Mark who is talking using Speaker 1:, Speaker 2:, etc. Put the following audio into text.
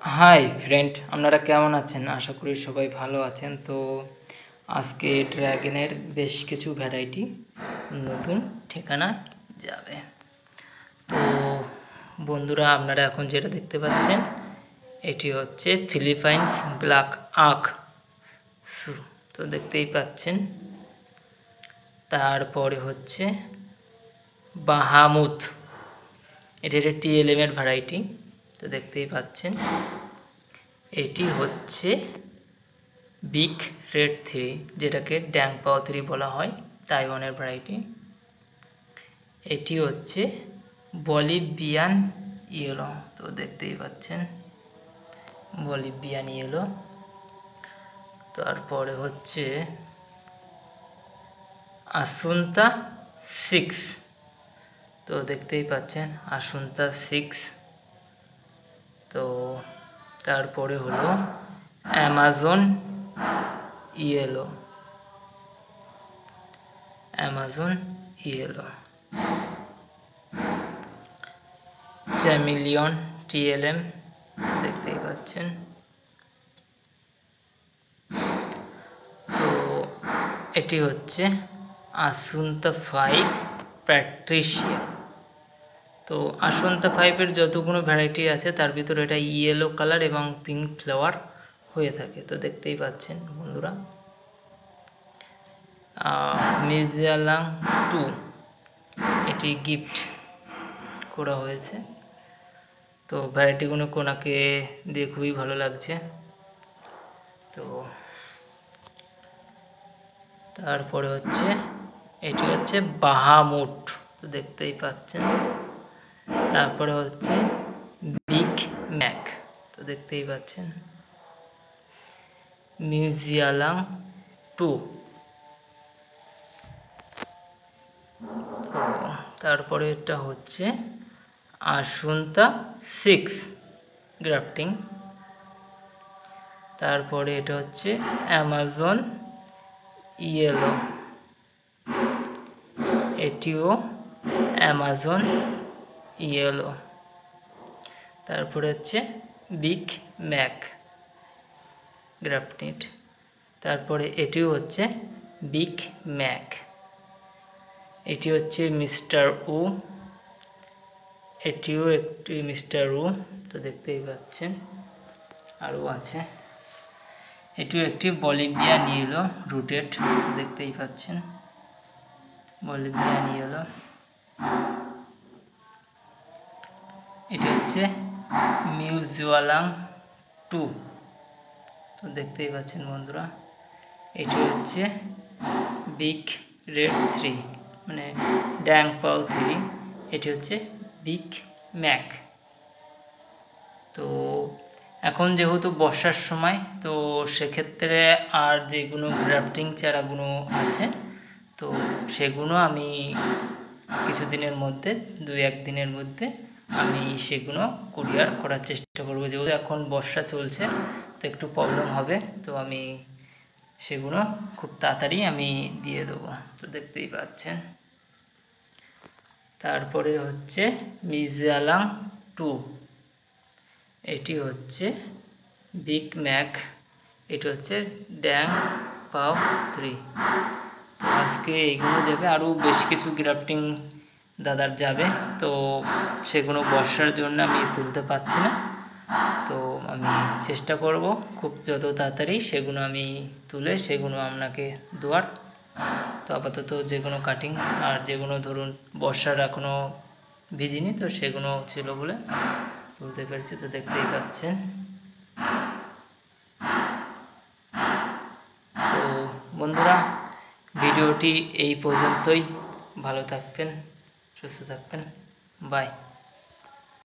Speaker 1: Hi friend, আপনারা কেমন আছেন? আশা করি সবাই ভালো আছেন। তো আজকে ড্রাগনের বেশ কিছু ভ্যারাইটি নতুন ঠিকানা যাবে। তো বন্ধুরা, আপনারা এখন যেটা দেখতে পাচ্ছেন এটি হচ্ছে ফিলিপাইন্স ব্ল্যাক আঁখ। তো দেখতেই পাচ্ছেন। তারপরে হচ্ছে বাহামুথ, এটি একটা TLM এর ভ্যারাইটি। তো দেখতেই পাচ্ছেন। এটি হচ্ছে বিগ রেড 3, যেটাকে ড্যাং পাও 3 বলা হয়, তাইওয়ানের ভ্যারাইটি। এটি হচ্ছে বলিভিয়ান ইয়েলো। তো দেখতেই পাচ্ছেন বলিভিয়ান ইয়েলো। তারপরে হচ্ছে আসুন্তা 6। তো দেখতেই পাচ্ছেন আসুন্তা 6। তো তারপরে হলো Amazon yellow, Amazon yellow. Chameleon TLM দেখতেই পাচ্ছেন। তো এটি হচ্ছে আসুন্তা 5 প্যাট্রিশিয়া। তো আসুন্তা 5-এর যতগুলো ভ্যারাইটি আছে তার ভিতরে এটা ইয়েলো কালার এবং পিঙ্ক ফ্লাওয়ার হয়ে থাকে। তো দেখতেই পাচ্ছেন বন্ধুরা। মিজিয়ালাং 2, এটি গিফট করা হয়েছে। তো ভ্যারাইটিগুলো কোনাকে দিয়ে খুবই ভালো লাগছে। তো তারপরে হচ্ছে এটি হচ্ছে বাহামুট। তো দেখতেই পাচ্ছেন। তারপরে হচ্ছে বিগ ম্যাক। তো দেখতেই পাচ্ছেন। মিউজিয়ালাং 2। তো তারপরে এটা হচ্ছে আসুন্তা 6 গ্রাফটিং। তারপরে এটা হচ্ছে অ্যামাজন ইয়েলো, এটিও অ্যামাজন ইয়েলো। তারপরে হচ্ছে বিগ ম্যাক গ্রাফটেড। তারপরে এটিও হচ্ছে বিগ ম্যাক। এটি হচ্ছে মিস্টার উ, এটিও একটি মিস্টার উ। তো দেখতেই পাচ্ছেন আরও আছে। এটিও একটি বলিভিয়ান ইয়েলো রুটেড। তো দেখতেই পাচ্ছেন বলিভিয়ান ইয়েলো। এটি হচ্ছে মিউজিয়ালাং 2। তো দেখতেই পাচ্ছেন বন্ধুরা। এটি হচ্ছে বিগ রেড 3, মানে ড্যাং পাও 3। এটি হচ্ছে বিগ ম্যাক। তো এখন যেহেতু বর্ষার সময়, তো সেক্ষেত্রে আর যেগুলো গ্রাফটিং চারাগুলো আছে তো সেগুলো আমি কিছুদিনের মধ্যে, 2-1 দিনের মধ্যে আমি সেগুলো কুরিয়ার করার চেষ্টা করব। যেহেতু এখন বর্ষা চলছে তো একটু প্রবলেম হবে। তো আমি সেগুলো খুব তাড়াতাড়ি আমি দিয়ে দেবো। তো দেখতেই পাচ্ছেন। তারপরে হচ্ছে মিজিয়ালাং 2, এটি হচ্ছে বিগ ম্যাক। এটি হচ্ছে ড্যাং পাও 3। তো আজকে এইগুলো যাবে, আরও বেশ কিছু গ্রাফটিং দাদার যাবে। তো সেগুলো বর্ষার জন্য আমি তুলতে পারছি না। তো আমি চেষ্টা করব খুব যত তাড়াতাড়ি সেগুলো আমি তুলে সেগুলো আপনাকে দেওয়ার। তো আপাতত যেগুলো কাটিং আর যেগুলো ধরুন বর্ষার এখনও ভিজিনি, তো সেগুলো ছিল বলে তুলতে পেরেছি। তো দেখতেই পাচ্ছেন। তো বন্ধুরা, ভিডিওটি এই পর্যন্তই। ভালো থাকবেন, সুস্থ থাকবেন। বাই।